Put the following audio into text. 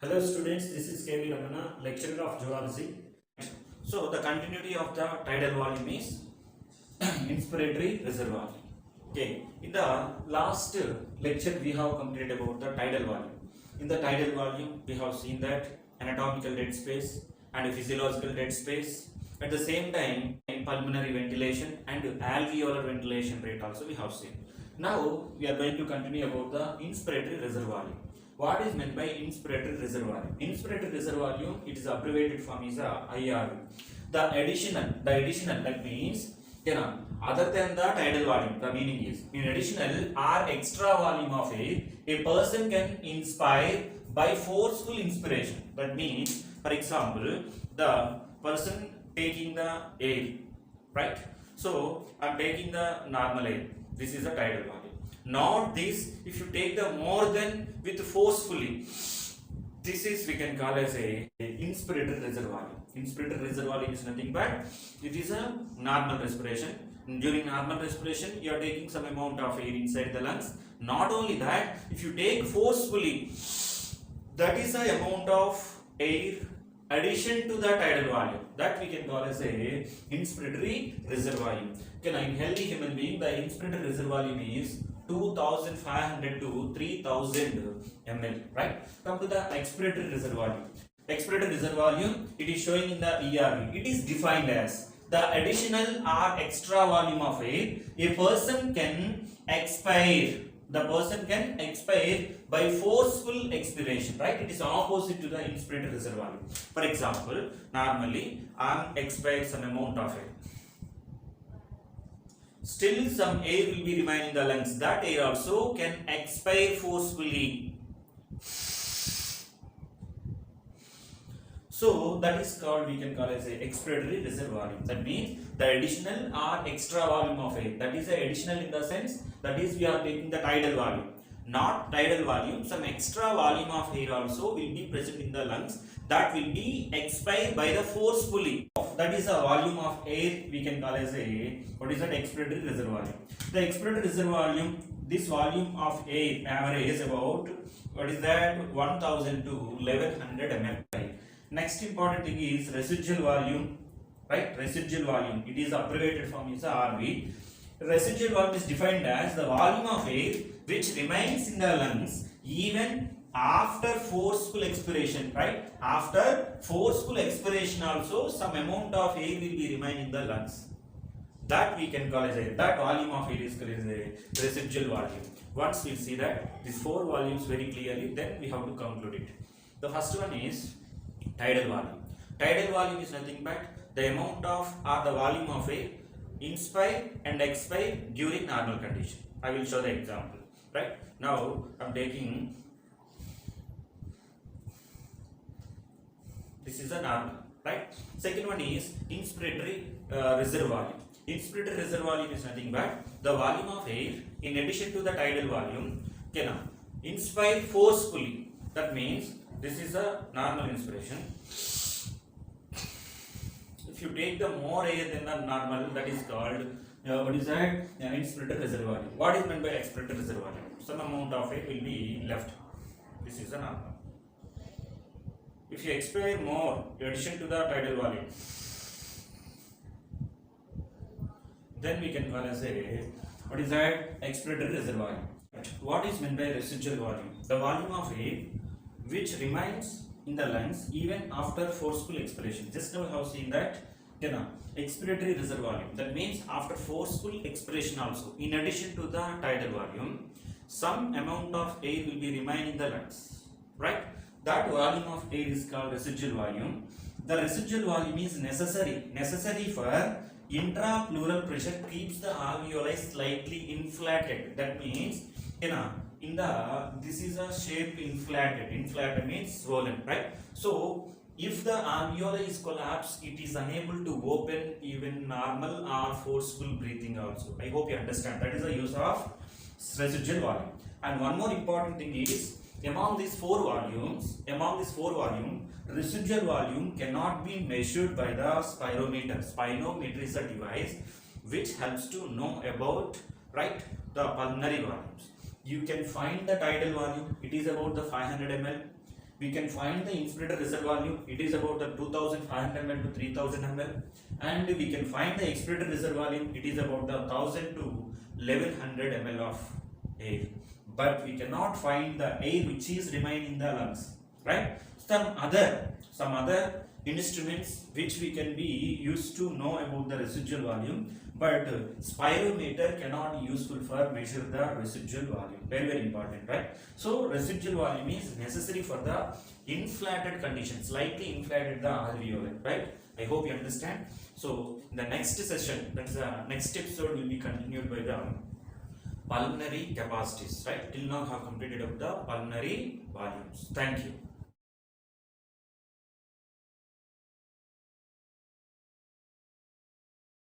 Hello students, this is KV Ramana, lecturer of zoology. So the continuity of the tidal volume is inspiratory reservoir. Okay, in the last lecture we have completed about the tidal volume. In the tidal volume we have seen that anatomical dead space and physiological dead space. At the same time, in pulmonary ventilation and alveolar ventilation rate also we have seen. Now we are going to continue about the inspiratory reservoir. What is meant by inspiratory reservoir? Inspiratory reservoir, it is abbreviated form is IRV. The additional that means other than the tidal volume, the meaning is in additional or extra volume of air, a person can inspire by forceful inspiration. That means, for example, the person taking the air, right? So I am taking the normal air. This is a tidal volume. Not this. If you take the more than with forcefully, this is we can call as a inspiratory reservoir. Inspiratory reservoir is nothing but it is a normal respiration. During normal respiration, you are taking some amount of air inside the lungs. Not only that, if you take forcefully, that is the amount of air addition to the tidal volume, that we can call as a inspiratory reservoir. Okay, in healthy human being, the inspiratory reservoir is 2500 to 3000 ml, right? Come to the expiratory reservoir. Expiratory reservoir, it is showing in the ERV. It is defined as the additional or extra volume of air a person can expire. The person can expire by forceful expiration, right? It is opposite to the inspiratory reservoir. For example, normally I am expired some amount of air. Still some air will be remaining in the lungs. That air also can expire forcefully. So that is called, we can call as a expiratory reservoir. That means the additional or extra volume of air. That is additional in the sense that is we are taking the tidal volume. Not tidal volume, some extra volume of air also will be present in the lungs. That will be expired by the forcefully. That is a volume of air we can call as a, what is that, expiratory reservoir. The expiratory reservoir, this volume of air average is about, what is that, 1000 to 1100 ml. Next important thing is residual volume, right? Residual volume, it is abbreviated form is RV. Residual volume is defined as the volume of air which remains in the lungs even after forceful expiration, right? After forceful expiration also some amount of air will be remain in the lungs. That we can call as a, that volume of air is called as a residual volume. Once we see that these four volumes very clearly, then we have to conclude it. The first one is tidal volume. Tidal volume is nothing but the amount of or the volume of air inspire and expire during normal condition. I will show the example, right? Now I am taking, this is a normal, right? Second one is inspiratory reservoir. Inspiratory reservoir is nothing but the volume of air in addition to the tidal volume can inspire forcefully. That means this is a normal inspiration. If you take the more air than the normal, that is called what is that? Inspiratory reservoir. What is meant by expiratory reservoir? Some amount of air will be left. This is a normal. If you expire more in addition to the tidal volume, then we can call as a, what is that, expiratory reservoir. What is meant by residual volume? The volume of air which remains in the lungs even after forceful expiration. Just now we have seen that expiratory reservoir volume. That means after forceful expiration also, in addition to the tidal volume, some amount of air will be remain in the lungs, right? That volume of air is called residual volume. The residual volume is necessary for intrapleural pressure keeps the alveoli slightly inflated. That means in the, this is a shape inflated means swollen, right? So if the alveoli is collapsed, it is unable to open even normal or forceful breathing also. I hope you understand. That is the use of residual volume. And one more important thing is, among these four volumes, residual volume cannot be measured by the spirometer. Spirometer is a device which helps to know about, right, the pulmonary volumes. You can find the tidal volume, it is about the 500 ml. we can find the inspirator reserve volume. It is about the 2500 ml to 3000 ml, and we can find the expirator reserve volume. It is about the 1000 to 1100 ml of air. But we cannot find the air which is remaining in the lungs, right? Some other instruments which we can be used to know about the residual volume, but spirometer cannot be useful for measure the residual volume. Very important, right? So residual volume is necessary for the inflated condition, slightly inflated the alveoli, right? I hope you understand. So in the next session, that's the next episode, will be continued by the pulmonary capacities, right? Till now I have completed up the pulmonary volumes. Thank you.